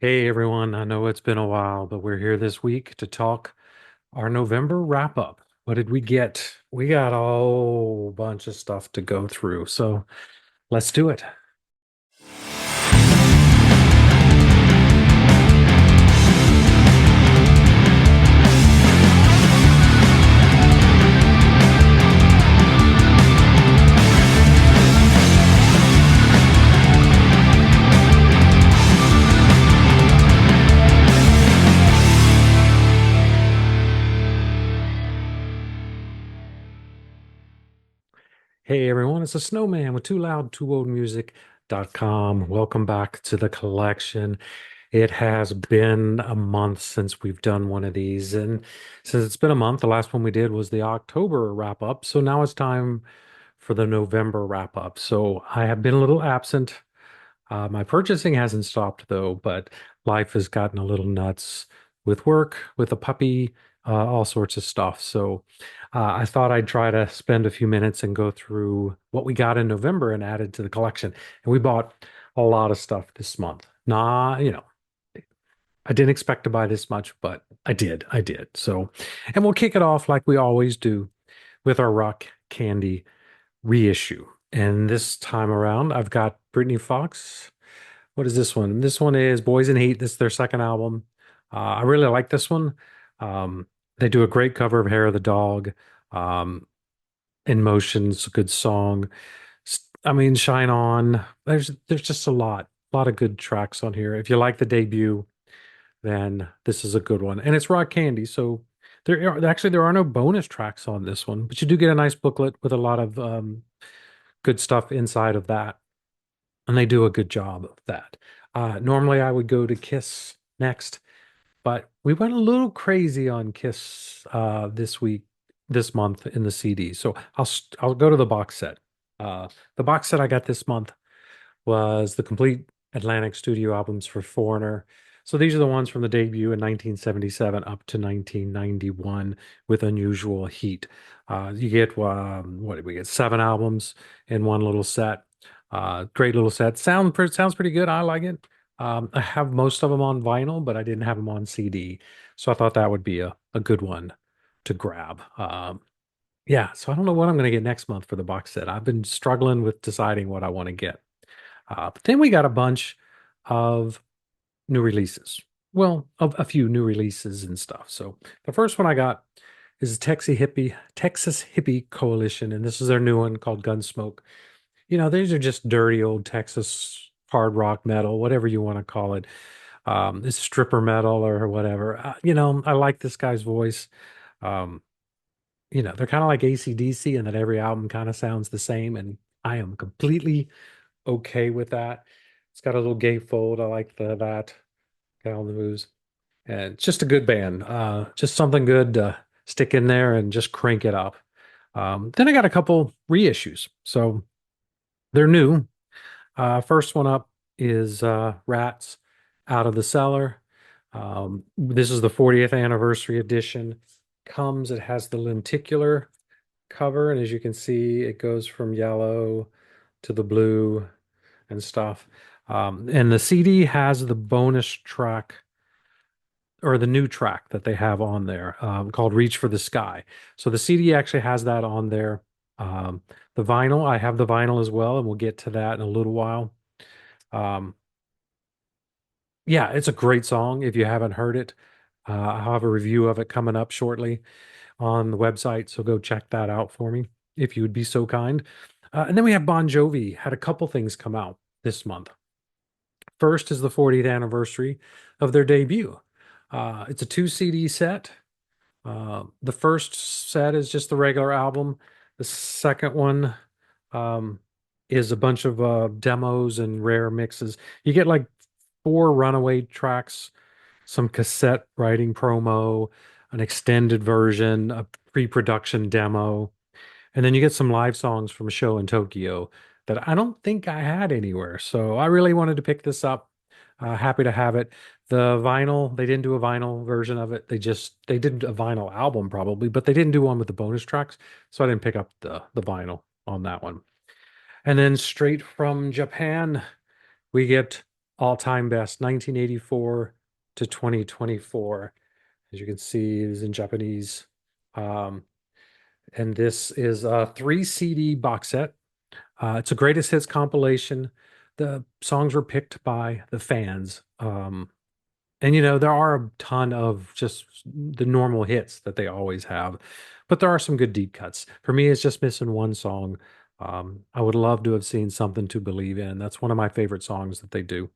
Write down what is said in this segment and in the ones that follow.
Hey everyone, I know it's been a while, but we're here this week to talk our November wrap up. What did we get? We got a whole bunch of stuff to go through, so let's do it. Hey everyone, it's a snowman with too loud, too old music.com. Welcome back to the collection. It has been a month since we've done one of these, and since it's been a month, the last one we did was the October wrap up. So now it's time for the November wrap up. So I have been a little absent. My purchasing hasn't stopped though, but life has gotten a little nuts with work, with a puppy, all sorts of stuff. So I thought I'd try to spend a few minutes and go through what we got in November and added to the collection. And we bought a lot of stuff this month. I didn't expect to buy this much, but I did. I did. So, and we'll kick it off like we always do with our rock candy reissue. And this time around, I've got Brittany Fox. What is this one? This one is Boys in Heat. This is their second album. I really like this one. Um, they do a great cover of Hair of the Dog. Um, In Motion's a good song. I mean, Shine On. There's just a lot of good tracks on here. If you like the debut, then this is a good one. And it's rock candy, so there are no bonus tracks on this one, but you do get a nice booklet with a lot of good stuff inside of that. And they do a good job of that. Normally, I would go to Kiss next, but we went a little crazy on Kiss this month in the CD. So I'll go to the box set. The box set I got this month was the complete Atlantic studio albums for Foreigner. So these are the ones from the debut in 1977 up to 1991 with Unusual Heat. You get what did we get? Seven albums in one little set. Great little set. Sounds pretty good. I like it. I have most of them on vinyl, but I didn't have them on CD. So I thought that would be a good one to grab. Yeah, so I don't know what I'm going to get next month for the box set. I've been struggling with deciding what I want to get. But then we got a bunch of new releases. Well, a few new releases and stuff. So the first one I got is Texas Hippie Coalition, and this is their new one called Gunsmoke. These are just dirty old Texas hard rock metal, whatever you want to call it. It's stripper metal or whatever. I like this guy's voice. Um, they're kind of like AC/DC in that every album kind of sounds the same, and I am completely okay with that. It's got a little gatefold. I like that. Got all the moves. And it's just a good band. Just something good to stick in there and just crank it up. Then I got a couple reissues. So they're new. First one up is Rats Out of the Cellar. This is the 40th anniversary edition. It has the lenticular cover, and as you can see, it goes from yellow to the blue and stuff. And the CD has the bonus track or the new track that they have on there called Reach for the Sky. So the CD actually has that on there. The vinyl, I have the vinyl as well, and we'll get to that in a little while. Um, yeah, it's a great song. If you haven't heard it, I'll have a review of it coming up shortly on the website. So go check that out for me if you would be so kind. And then we have Bon Jovi, had a couple things come out this month. First is the 40th anniversary of their debut. It's a two CD set. The first set is just the regular album. The second one um, is a bunch of demos and rare mixes. You get like four runaway tracks, some cassette writing promo, an extended version, a pre-production demo, and then you get some live songs from a show in Tokyo that I don't think I had anywhere. So I really wanted to pick this up. Happy to have it. The vinyl, they didn't do a vinyl version of it. They did a vinyl album probably, but they didn't do one with the bonus tracks. So I didn't pick up the vinyl on that one. And then straight from Japan, we get all-time best, 1984 to 2024. As you can see, it is in Japanese. Um, and this is a 3 CD box set. It's a greatest hits compilation. The songs were picked by the fans. And there are a ton of just the normal hits that they always have, but there are some good deep cuts. For me, it's just missing one song. I would love to have seen Something to Believe In. That's one of my favorite songs that they do,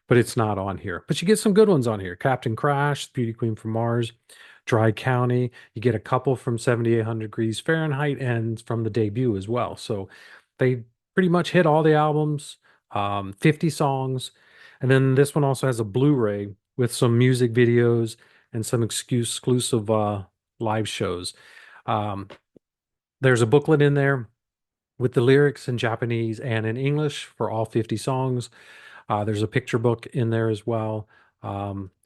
but it's not on here. But you get some good ones on here. Captain Crash, Beauty Queen from Mars, Dry County. You get a couple from 7800 Degrees Fahrenheit and from the debut as well. So they pretty much hit all the albums, 50 songs. And then this one also has a Blu-ray with some music videos and some exclusive live shows. Um, there's a booklet in there with the lyrics in Japanese and in English for all 50 songs. There's a picture book in there as well.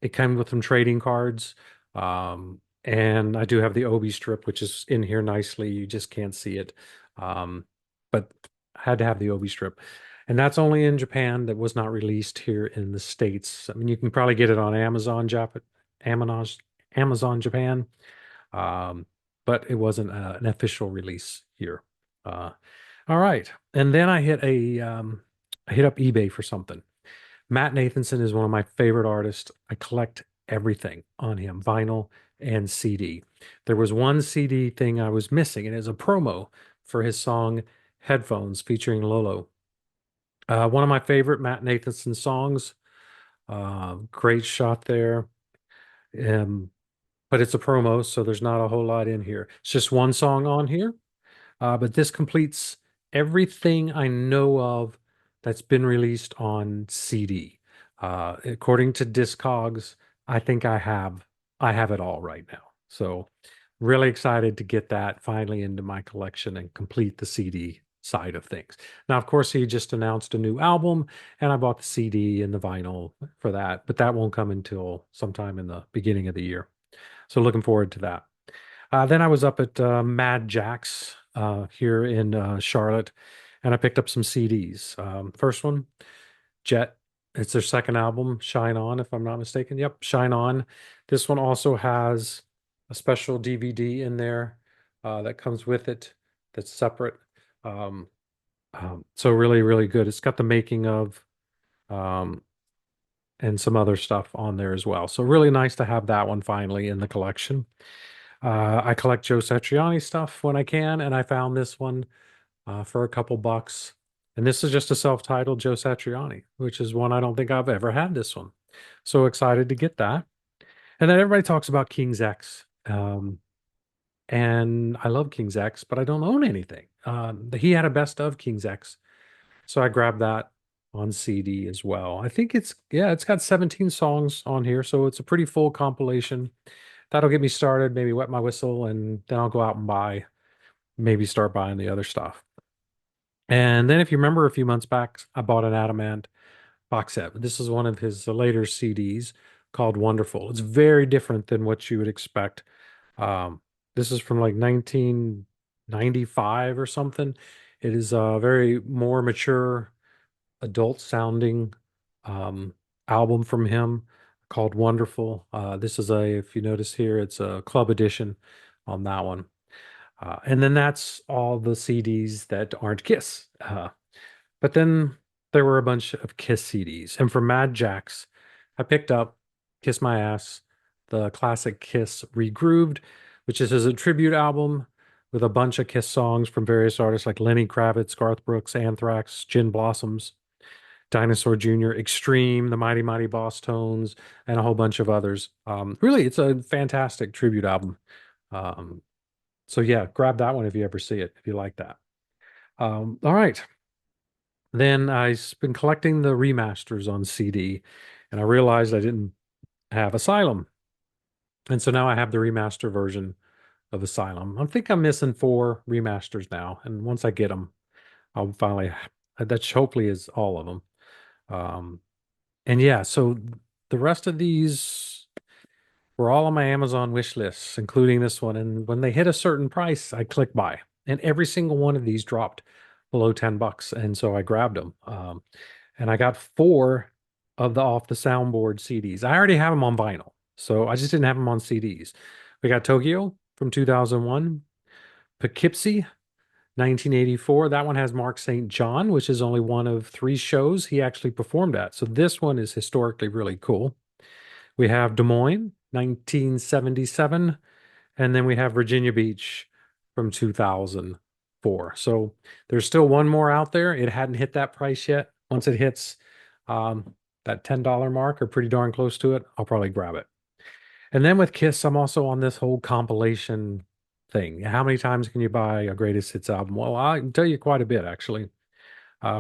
It came with some trading cards. And I do have the Obi strip, which is in here nicely. You just can't see it. But I had to have the Obi strip. And that's only in Japan. That was not released here in the States. I mean, you can probably get it on Amazon, Amazon Japan. Um, but it wasn't an official release here. Uh, all right. And then I hit up eBay for something. Matt Nathanson is one of my favorite artists. I collect everything on him, vinyl and CD. There was one CD thing I was missing, and it's a promo for his song Headphones featuring Lolo. One of my favorite Matt Nathanson songs. Great shot there. Um, but it's a promo, so there's not a whole lot in here. It's just one song on here. But this completes everything I know of that's been released on CD. According to Discogs, I think I have it all right now. So really excited to get that finally into my collection and complete the CD side of things. Now, of course, he just announced a new album, and I bought the CD and the vinyl for that, but that won't come until sometime in the beginning of the year. So looking forward to that. Then I was up at Mad Jack's here in Charlotte, and I picked up some CDs. First one, Jet. It's their second album, Shine On, if I'm not mistaken. Yep, Shine On. This one also has a special DVD in there that comes with it that's separate. Um, so really, really good. It's got the making of um, and some other stuff on there as well. So really nice to have that one finally in the collection. I collect Joe Satriani stuff when I can, and I found this one for a couple bucks. And this is just a self-titled Joe Satriani, which is one I don't think I've ever had this one. So excited to get that. And then everybody talks about King's X. And I love King's X, but I don't own anything. He had a best of King's X. So I grabbed that on CD as well. I think it's got 17 songs on here, so it's a pretty full compilation. That'll get me started, maybe wet my whistle, and then I'll go out and maybe start buying the other stuff. And then if you remember a few months back, I bought an Adamant box set. This is one of his later CDs called Wonderful. It's very different than what you would expect. This is from like 1995 or something. It is a very more mature, adult sounding um, album from him called Wonderful. This is if you notice here, it's a club edition on that one. And then that's all the CDs that aren't Kiss. But then there were a bunch of Kiss CDs. And for Mad Jax, I picked up Kiss My Ass, the classic Kiss Regrooved, which is a tribute album with a bunch of Kiss songs from various artists like Lenny Kravitz, Garth Brooks, Anthrax, Gin Blossoms, Dinosaur Jr., Extreme, the Mighty Mighty Boss Tones, and a whole bunch of others. Really, it's a fantastic tribute album. Um, so yeah, grab that one if you ever see it, if you like that. All right. Then I've been collecting the remasters on CD, and I realized I didn't have Asylum. And so now I have the remaster version of Asylum. I think I'm missing 4 remasters now, and once I get them, I'll finally, that hopefully is all of them. Um, and yeah, so the rest of these were all on my Amazon wish lists, including this one. And when they hit a certain price, I click buy. And every single one of these dropped below $10. And so I grabbed them. And I got 4 of the Off the Soundboard CDs. I already have them on vinyl, so I just didn't have them on CDs. We got Tokyo from 2001, Poughkeepsie 1984. That one has Mark St. John, which is only one of three shows he actually performed at. So this one is historically really cool. We have Des Moines 1977, and then we have Virginia Beach from 2004. So there's still one more out there. It hadn't hit that price yet. Once it hits that $10 mark or pretty darn close to it, I'll probably grab it. And then with Kiss, I'm also on this whole compilation thing. How many times can you buy a greatest hits album? Well, I can tell you quite a bit, actually.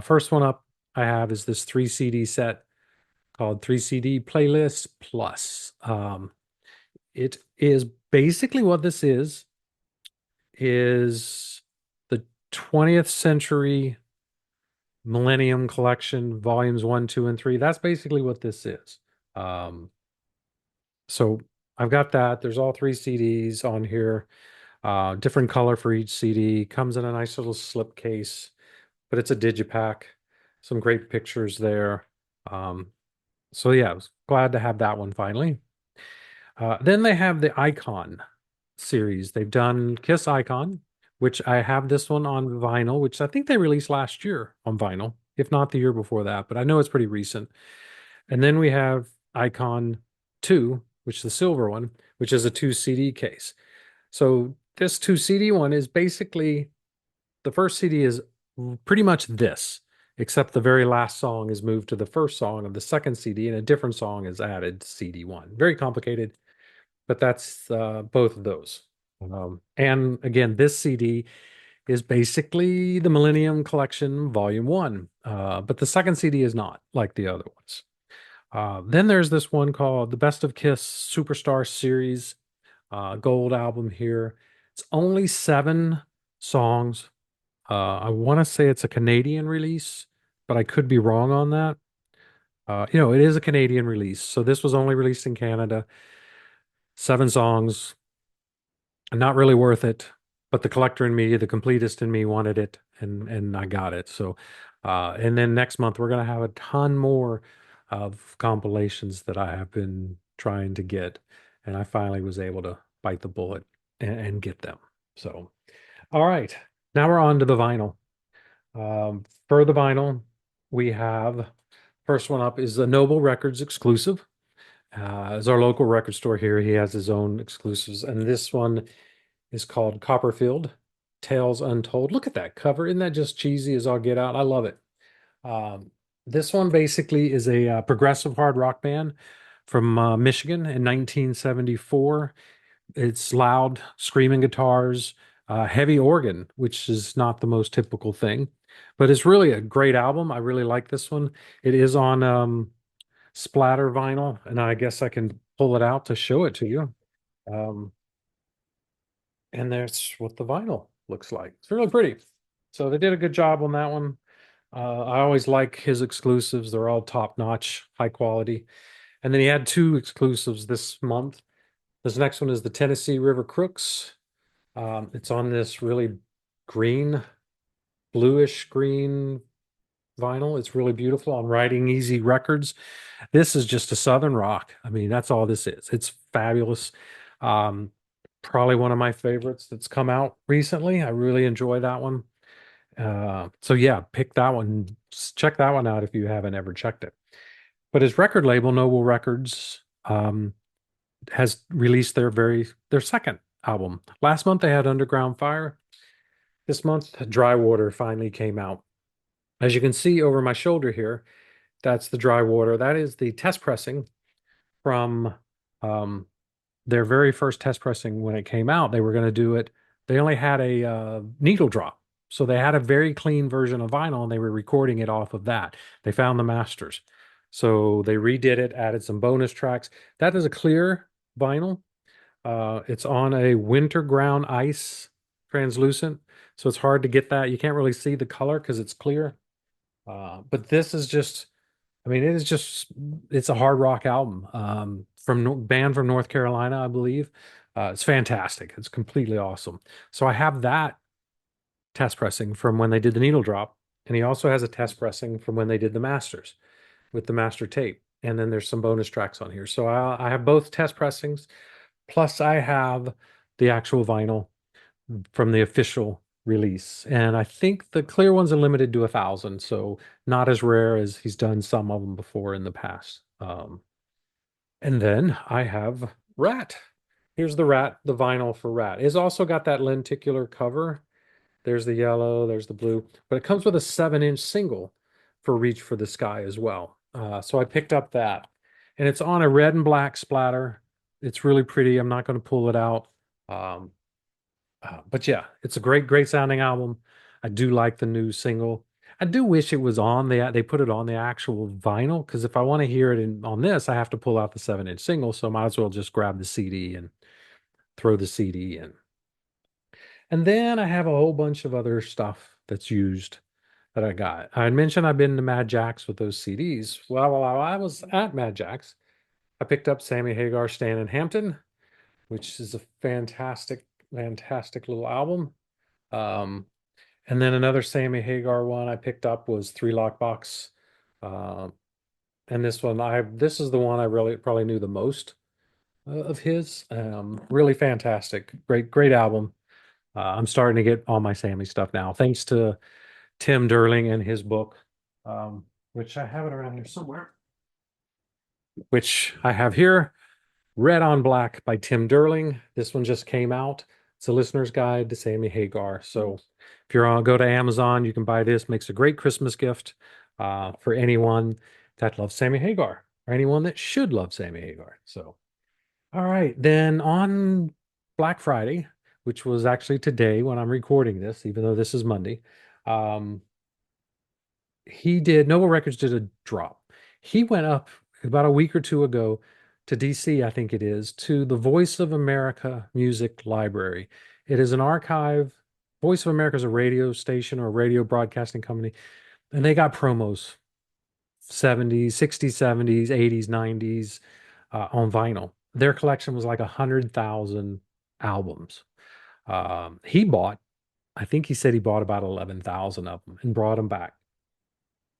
First one up I have is this 3 CD set called 3 CD Playlist Plus. It is basically what this is the 20th Century Millennium Collection, volumes one, two, and three. That's basically what this is. Um, so I've got that. There's all three CDs on here. Different color for each CD. Comes in a nice little slip case, but it's a digipack. Some great pictures there. Um, so yeah, I was glad to have that one finally. Then they have the Icon series. They've done Kiss Icon, which I have this one on vinyl, which I think they released last year on vinyl, if not the year before that, but I know it's pretty recent. And then we have Icon 2, which is the silver one, which is a 2 CD case. So this 2 CD one is basically the first CD is pretty much this, except the very last song is moved to the first song of the second CD and a different song is added to CD1. Very complicated, but that's both of those. And again, this CD is basically the Millennium Collection Volume 1, but the second CD is not like the other ones. Then there's this one called the Best of Kiss Superstar Series Gold album here. It's only 7 songs. I want to say it's a Canadian release, but I could be wrong on that. It is a Canadian release, so this was only released in Canada. 7 songs, not really worth it, but the collector in me, the completist in me wanted it, and I got it. So, and then next month we're gonna have a ton more of compilations that I have been trying to get, and I finally was able to bite the bullet and get them. So, all right, now we're on to the vinyl. For the vinyl, we have first one up is the Noble Records exclusive. Is our local record store here. He has his own exclusives, and this one is called Copperfield Tales Untold. Look at that cover. Isn't that just cheesy as all get out? I love it. Um, this one basically is a progressive hard rock band from Michigan in 1974. It's loud, screaming guitars, heavy organ, which is not the most typical thing, but it's really a great album. I really like this one. It is on splatter vinyl, and I guess I can pull it out to show it to you. Um, and that's what the vinyl looks like. It's really pretty. So they did a good job on that one. I always like his exclusives. They're all top notch, high quality. And then he had 2 exclusives this month. This next one is the Tennessee River Crooks. It's on this really green, bluish green vinyl. It's really beautiful on Riding Easy Records. This is just a Southern rock. I mean, that's all this is. It's fabulous. Um, Probably one of my favorites that's come out recently. I really enjoy that one. So yeah, pick that one. Check that one out if you haven't ever checked it. But his record label, Noble Records, has released their second album. Last month they had Underground Fire. This month, Dry Water finally came out. As you can see over my shoulder here, that's the Dry Water. That is the test pressing from um, their very first test pressing when it came out. They were going to do it. They only had a needle drop. So they had a very clean version of vinyl and they were recording it off of that. They found the masters. So they redid it, added some bonus tracks. That is a clear vinyl. It's on a winter ground ice translucent. So it's hard to get that. You can't really see the color because it's clear. But this is just, I mean, it's a hard rock album band from North Carolina, I believe. It's fantastic. It's completely awesome. So I have that test pressing from when they did the needle drop, and he also has a test pressing from when they did the masters with the master tape. and then there's some bonus tracks on here. So I have both test pressings, plus I have the actual vinyl from the official release. And I think the clear ones are limited to 1,000, so not as rare as he's done some of them before in the past. And then I have Rat. Here's the Rat, the vinyl for Rat. It's also got that lenticular cover. There's the yellow, there's the blue, but it comes with a 7-inch single for Reach for the Sky as well. So I picked up that, and it's on a red and black splatter. It's really pretty. I'm not going to pull it out. Um, but yeah, it's a great, great sounding album. I do like the new single. I do wish it was on they put it on the actual vinyl because if I want to hear it on this, I have to pull out the 7-inch single. So I might as well just grab the CD and throw the CD in. And then I have a whole bunch of other stuff that's used that I got. I had mentioned I've been to Mad Jack's with those CDs. Well, while I was at Mad Jack's, I picked up Sammy Hagar, Stan and Hampton, which is a fantastic, fantastic little album. Um, and then another Sammy Hagar one I picked up was Three Lock Box. Um, and this is the one I really probably knew the most of his. Really fantastic. Great, great album. I'm starting to get all my Sammy stuff now, thanks to Tim Derling and his book, which I have it around here somewhere, which I have here. Red on Black by Tim Derling. This one just came out. It's a listener's guide to Sammy Hagar. So if you're on, go to Amazon, you can buy this. Makes a great Christmas gift for anyone that loves Sammy Hagar or anyone that should love Sammy Hagar. So, all right. Then on Black Friday, which was actually today when I'm recording this, even though this is Monday, um, Noble Records did a drop. He went up about a week or two ago to DC, I think it is, to the Voice of America Music Library. It is an archive. Voice of America is a radio station or a radio broadcasting company, and they got promos 70s, 60s, 70s, 80s, 90s on vinyl. Their collection was like 100,000 albums. I think he said he bought about 11,000 of them and brought them back.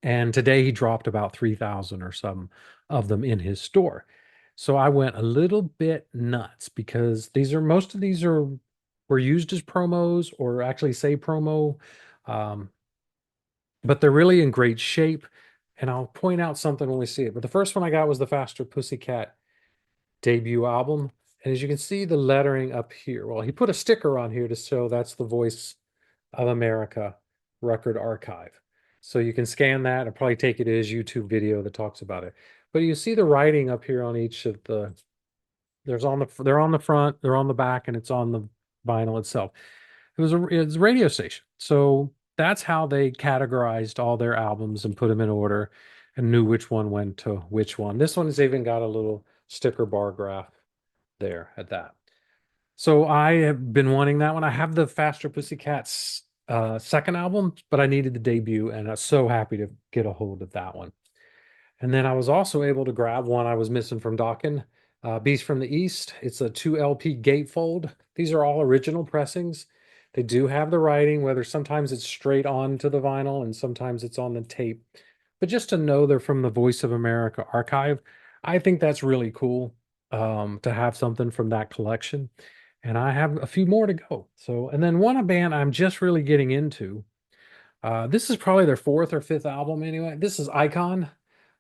And today he dropped about 3,000 or some of them in his store. So I went a little bit nuts because most of these were used as promos or actually say promo, um, but they're really in great shape. And I'll point out something when we see it. But the first one I got was the Faster Pussycat debut album. And as you can see, the lettering up here. Well, he put a sticker on here to show that's the Voice of America record archive. So you can scan that and probably take it as YouTube video that talks about it. But you see the writing up here on each of they're on the front, they're on the back, and it's on the vinyl itself. It's a radio station. So that's how they categorized all their albums and put them in order and knew which one went to which one. This one has even got a little sticker bar graph there at that. So I have been wanting that one. I have the Faster Pussycats second album, but I needed the debut, and I was so happy to get a hold of that one. And then I was also able to grab one I was missing from Dokken, Beast from the East. It's a 2 LP gatefold. These are all original pressings. They do have the writing, whether sometimes it's straight onto the vinyl and sometimes it's on the tape. But just to know they're from the Voice of America archive, I think that's really cool to have something from that collection. And I have a few more to go. So, and then one band I'm just really getting into. This is probably their fourth or fifth album anyway. This is Icon.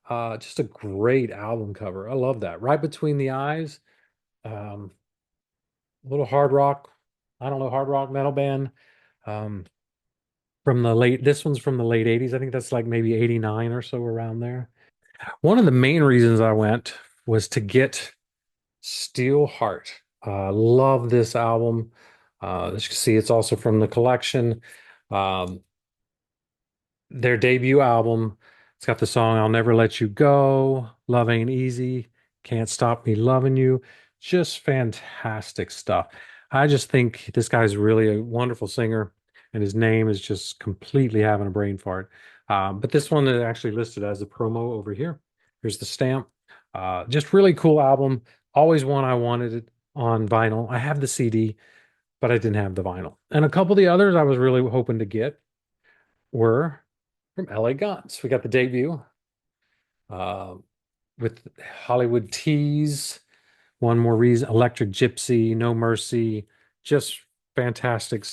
Just a great album cover. I love that. Right Between the Eyes. Um, a little hard rock, I don't know, hard rock metal band. Um, this one's from the late 80s. I think that's like maybe 89 or so around there. One of the main reasons I went was to get Steel Heart. Love this album. As you can see, it's also from the collection. Um, their debut album. It's got the song I'll Never Let You Go, Love Ain't Easy, Can't Stop Me Loving You. Just fantastic stuff. I just think this guy's really a wonderful singer, and his name is just completely having a brain fart. But this one is actually listed as a promo over here. Here's the stamp. Just really cool album. Always one I wanted it on vinyl. I have the CD, but I didn't have the vinyl. And a couple of the others I was really hoping to get were from LA Guns. We got the debut. Uh, with Hollywood Teas, One More Reason, Electric Gypsy, No Mercy, just fantastic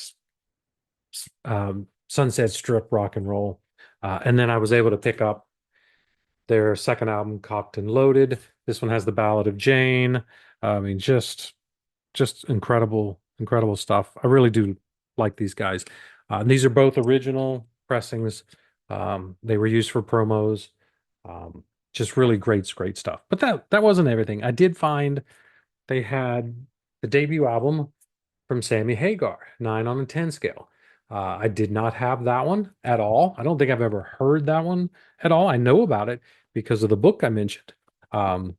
Sunset Strip rock and roll. And then I was able to pick up their second album, Cocked and Loaded. This one has the Ballad of Jane. I mean, just incredible, incredible stuff. I really do like these guys. And these are both original pressings. They were used for promos. Um, just really great stuff. But that wasn't everything. I did find they had the debut album from Sammy Hagar, 9 on a 10 scale. I did not have that one at all. I don't think I've ever heard that one at all. I know about it because of the book I mentioned. Um,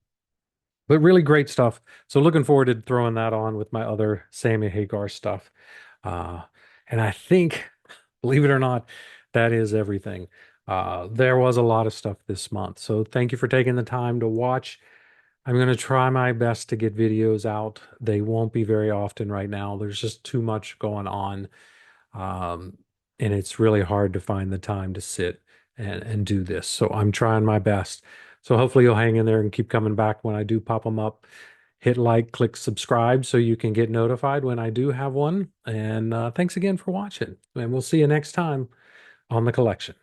but really great stuff. So looking forward to throwing that on with my other Sammy Hagar stuff. Uh, and I think, believe it or not, that is everything. There was a lot of stuff this month. So thank you for taking the time to watch. I'm going to try my best to get videos out. They won't be very often right now. There's just too much going on. Um, and it's really hard to find the time to sit and do this. So I'm trying my best. So hopefully you'll hang in there and keep coming back when I do pop them up. Hit like, click subscribe so you can get notified when I do have one. And thanks again for watching. And we'll see you next time on the collection.